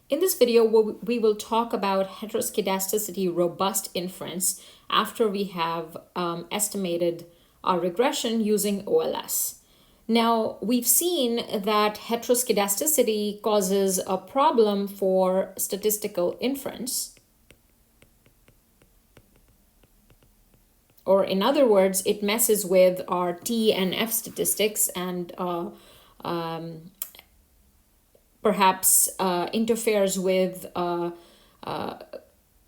In this video, we will talk about heteroskedasticity robust inference after we have estimated our regression using OLS. Now, we've seen that heteroskedasticity causes a problem for statistical inference. Or in other words, it messes with our T and F statistics and perhaps interferes with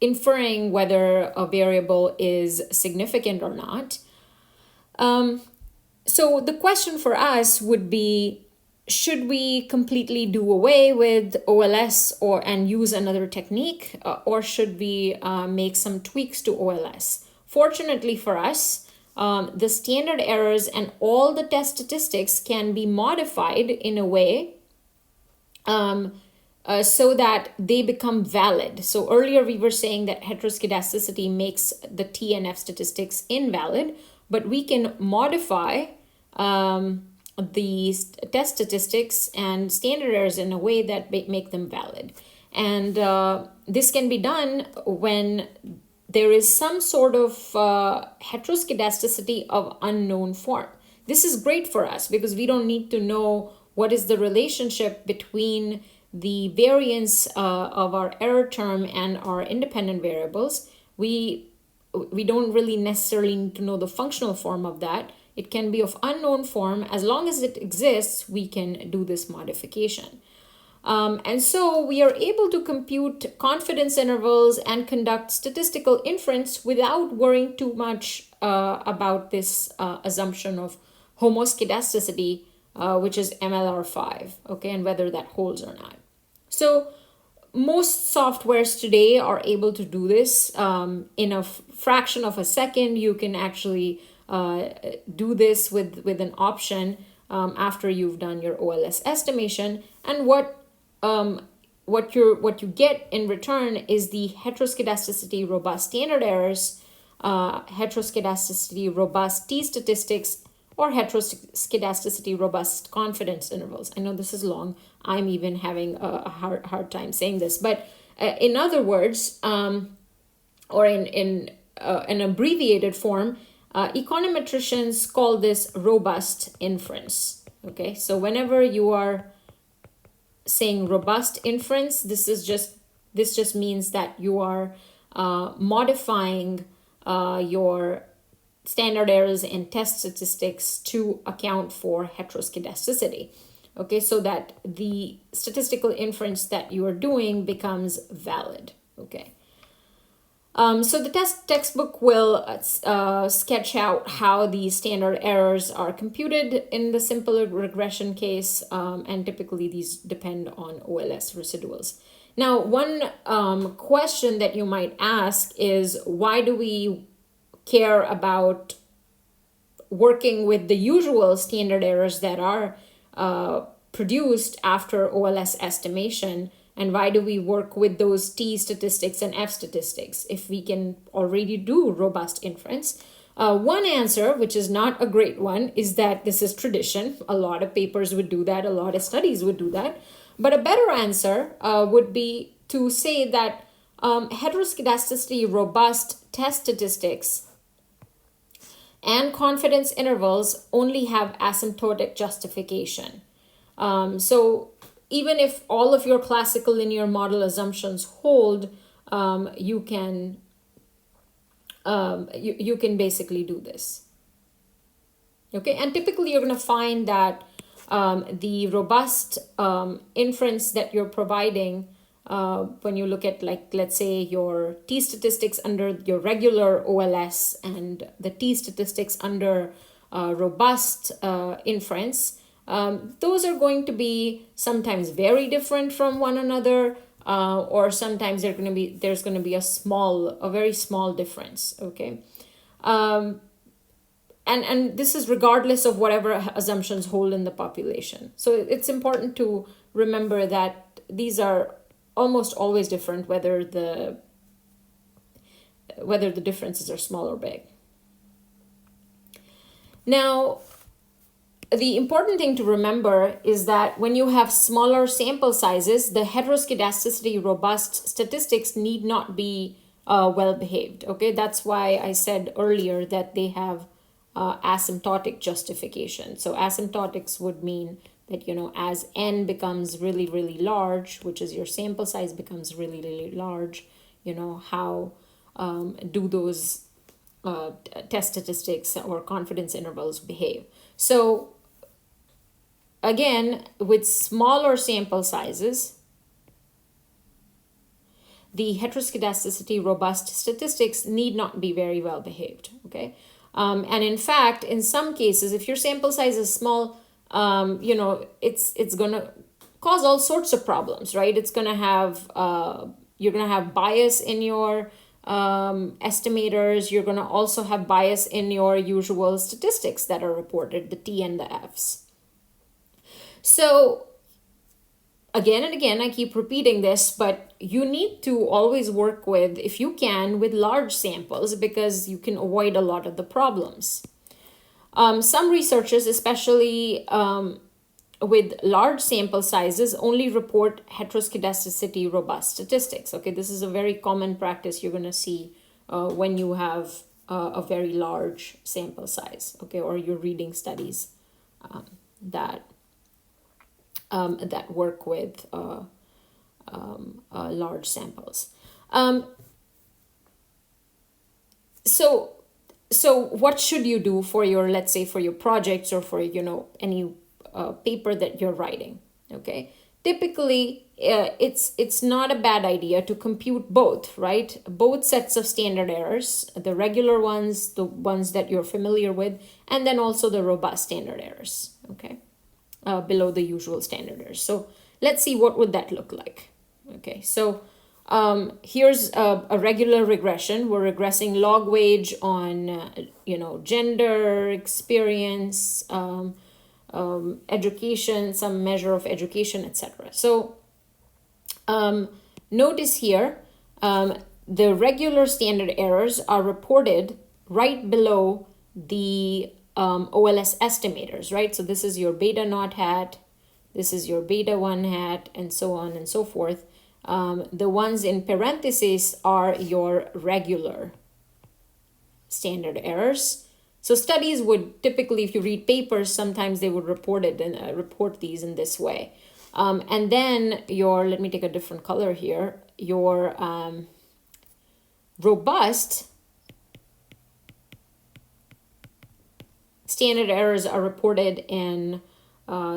inferring whether a variable is significant or not. So the question for us would be, should we completely do away with OLS and use another technique, or should we make some tweaks to OLS? Fortunately for us, the standard errors and all the test statistics can be modified in a way so that they become valid. So earlier we were saying that heteroskedasticity makes the T and F statistics invalid, but we can modify the test statistics and standard errors in a way that make them valid. And this can be done when there is some sort of heteroskedasticity of unknown form. This is great for us because we don't need to know what is the relationship between the variance of our error term and our independent variables. We don't really necessarily need to know the functional form of that. It can be of unknown form. As long as it exists, we can do this modification. And so we are able to compute confidence intervals and conduct statistical inference without worrying too much about this assumption of homoskedasticity, which is MLR5, okay, and whether that holds or not. So most softwares today are able to do this in a fraction of a second. You can actually do this with an option after you've done your OLS estimation. And what you get in return is the heteroskedasticity robust standard errors, heteroskedasticity robust T statistics, or heteroskedasticity robust confidence intervals. I know this is long. I'm even having a hard time saying this, but in other words, or in an abbreviated form, econometricians call this robust inference. Okay, so whenever you are saying robust inference, this just means that you are modifying your standard errors and test statistics to account for heteroskedasticity. Okay, so that the statistical inference that you are doing becomes valid. Okay. So the textbook will sketch out how these standard errors are computed in the simple regression case, and typically these depend on OLS residuals. Now, one question that you might ask is, why do we care about working with the usual standard errors that are produced after OLS estimation? And why do we work with those T statistics and F statistics if we can already do robust inference? One answer, which is not a great one, is that this is tradition. A lot of papers would do that. A lot of studies would do that. But a better answer would be to say that heteroskedasticity robust test statistics and confidence intervals only have asymptotic justification. So even if all of your classical linear model assumptions hold, you can basically do this. Okay, and typically you're going to find that the robust inference that you're providing, when you look at, like, let's say your T statistics under your regular OLS and the T statistics under robust inference, those are going to be sometimes very different from one another, or sometimes there's going to be a very small difference. Okay, and this is regardless of whatever assumptions hold in the population. So it's important to remember that these are almost always different, whether the differences are small or big. Now, the important thing to remember is that when you have smaller sample sizes, the heteroskedasticity robust statistics need not be well behaved. Okay, that's why I said earlier that they have asymptotic justification. So asymptotics would mean that, as n becomes really, really large, which is your sample size becomes really, really large, how do those test statistics or confidence intervals behave. So again, with smaller sample sizes, the heteroskedasticity robust statistics need not be very well behaved. Okay, and in fact, in some cases, if your sample size is small, it's gonna cause all sorts of problems, right? It's gonna have you're gonna have bias in your estimators. You're gonna also have bias in your usual statistics that are reported, the T and the Fs. So again and again, I keep repeating this, but you need to always work with, if you can, with large samples because you can avoid a lot of the problems. Some researchers, especially with large sample sizes, only report heteroskedasticity robust statistics. Okay, this is a very common practice you're going to see when you have a very large sample size, okay, or you're reading studies that work with large samples. So what should you do for your, let's say, for your projects or for any paper that you're writing? Okay, typically it's not a bad idea to compute both, right? Both sets of standard errors, the regular ones, the ones that you're familiar with, and then also the robust standard errors. Okay. Below the usual standard errors. So let's see what would that look like. Okay, so here's a regular regression. We're regressing log wage on gender, experience, education, some measure of education, etc. So notice here the regular standard errors are reported right below the OLS estimators, right? So this is your beta naught hat, this is your beta 1 hat, and so on and so forth. The ones in parentheses are your regular standard errors. So studies would typically, if you read papers, sometimes they would report it and report these in this way. And then your, let me take a different color here, your robust standard errors are reported in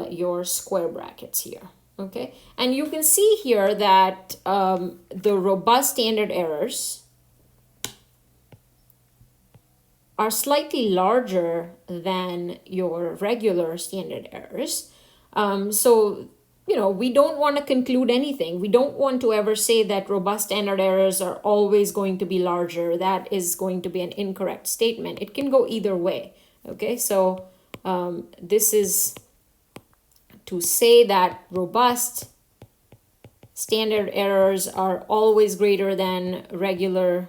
your square brackets here, okay? And you can see here that the robust standard errors are slightly larger than your regular standard errors. So, we don't want to conclude anything. We don't want to ever say that robust standard errors are always going to be larger. That is going to be an incorrect statement. It can go either way. Okay, so this is to say that robust standard errors are always greater than regular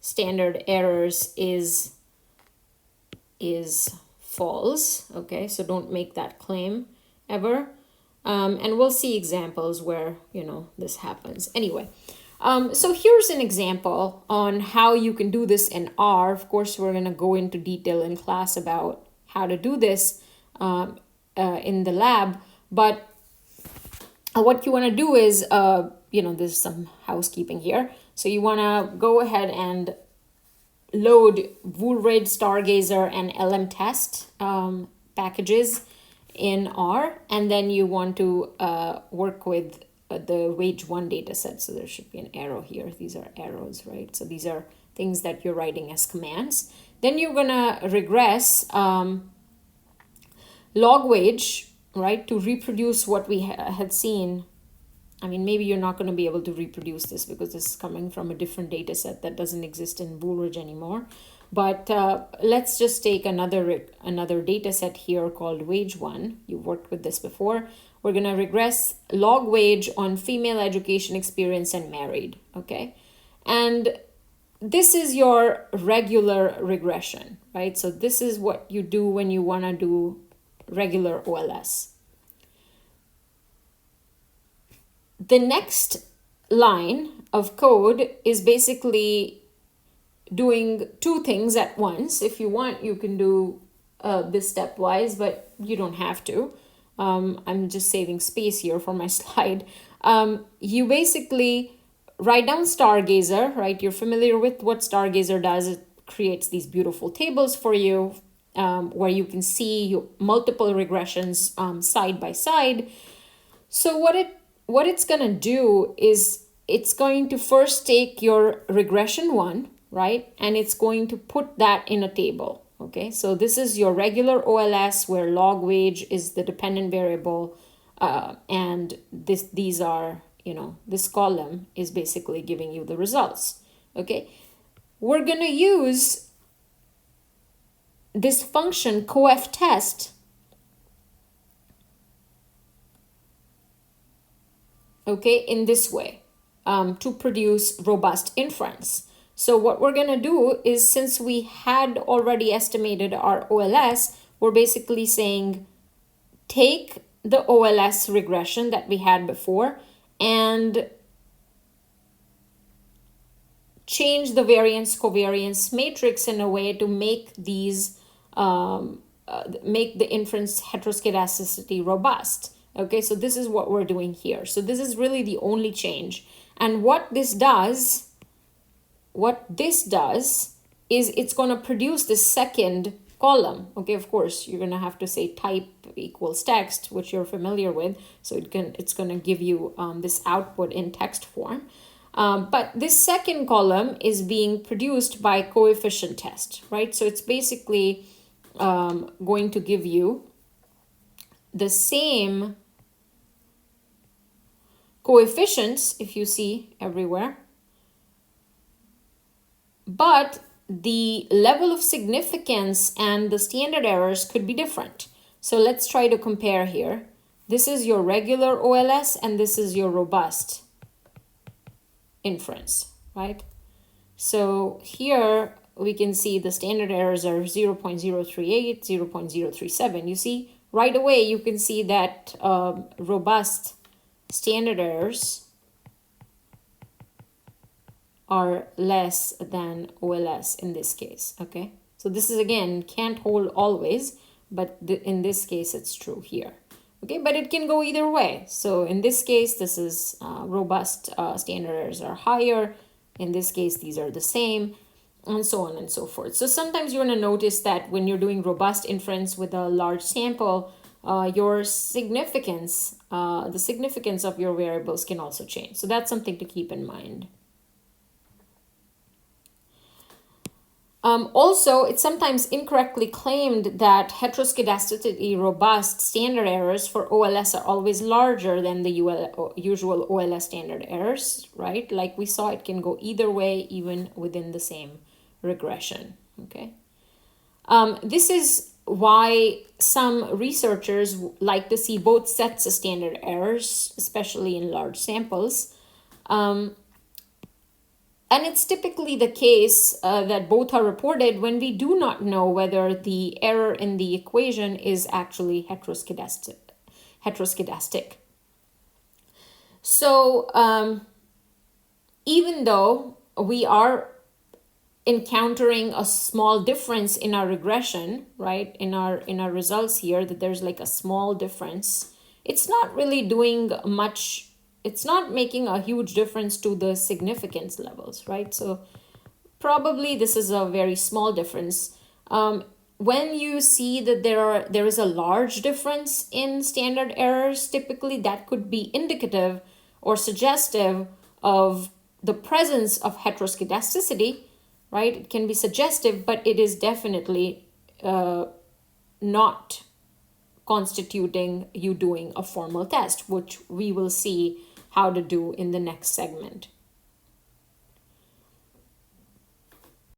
standard errors is false. Okay, so don't make that claim ever. And we'll see examples where, this happens. Anyway, so here's an example on how you can do this in R. Of course, we're going to go into detail in class about how to do this in the lab. But what you want to do is, there's some housekeeping here. So you want to go ahead and load Woolrid, Stargazer, and LMTest packages in R. And then you want to work with the wage 1 data set. So there should be an arrow here. These are arrows, right? So these are things that you're writing as commands. Then you're gonna regress log wage, right, to reproduce what we had seen. I mean, maybe you're not going to be able to reproduce this because this is coming from a different data set that doesn't exist in Woolridge anymore. But let's just take another data set here called wage 1. You've worked with this before. We're going to regress log wage on female education experience and married, okay? And this is your regular regression, right? So this is what you do when you want to do regular OLS. The next line of code is basically doing two things at once. If you want, you can do this stepwise, but you don't have to. I'm just saving space here for my slide. You basically write down Stargazer, right? You're familiar with what Stargazer does. It creates these beautiful tables for you where you can see multiple regressions side by side. So what it's going to do is it's going to first take your regression 1, right? And it's going to put that in a table. Okay, so this is your regular OLS where log wage is the dependent variable, and these are, this column is basically giving you the results. Okay, we're going to use this function coef_test, okay, in this way to produce robust inference. So what we're going to do is, since we had already estimated our OLS, we're basically saying take the OLS regression that we had before and change the variance covariance matrix in a way to make these make the inference heteroskedasticity robust. Okay, so this is what we're doing here. So this is really the only change. And what this does is it's going to produce this second column. Okay, of course, you're going to have to say type equals text, which you're familiar with. So it's going to give you this output in text form. But this second column is being produced by coefficient test, right? So it's basically going to give you the same coefficients, if you see everywhere, but the level of significance and the standard errors could be different. So let's try to compare here. This is your regular OLS and this is your robust inference, right? So here we can see the standard errors are 0.038, 0.037. You see, right away you can see that robust standard errors are less than OLS in this case, okay? So this is, again, can't hold always, but in this case it's true here, okay? But it can go either way. So in this case, this is robust standard errors are higher. In this case, these are the same, and so on and so forth. So sometimes you're going to notice that when you're doing robust inference with a large sample, your significance, the significance of your variables can also change. So that's something to keep in mind. Also, it's sometimes incorrectly claimed that heteroskedasticity robust standard errors for OLS are always larger than the usual OLS standard errors, right? Like we saw, it can go either way, even within the same regression, okay? This is why some researchers like to see both sets of standard errors, especially in large samples. And it's typically the case that both are reported when we do not know whether the error in the equation is actually heteroskedastic. So even though we are encountering a small difference in our regression, right, in our results here, that there's like a small difference, it's not really doing much. It's not making a huge difference to the significance levels, right? So probably this is a very small difference. When you see that there is a large difference in standard errors, typically that could be indicative or suggestive of the presence of heteroskedasticity, right? It can be suggestive, but it is definitely not constituting you doing a formal test, which we will see how to do in the next segment.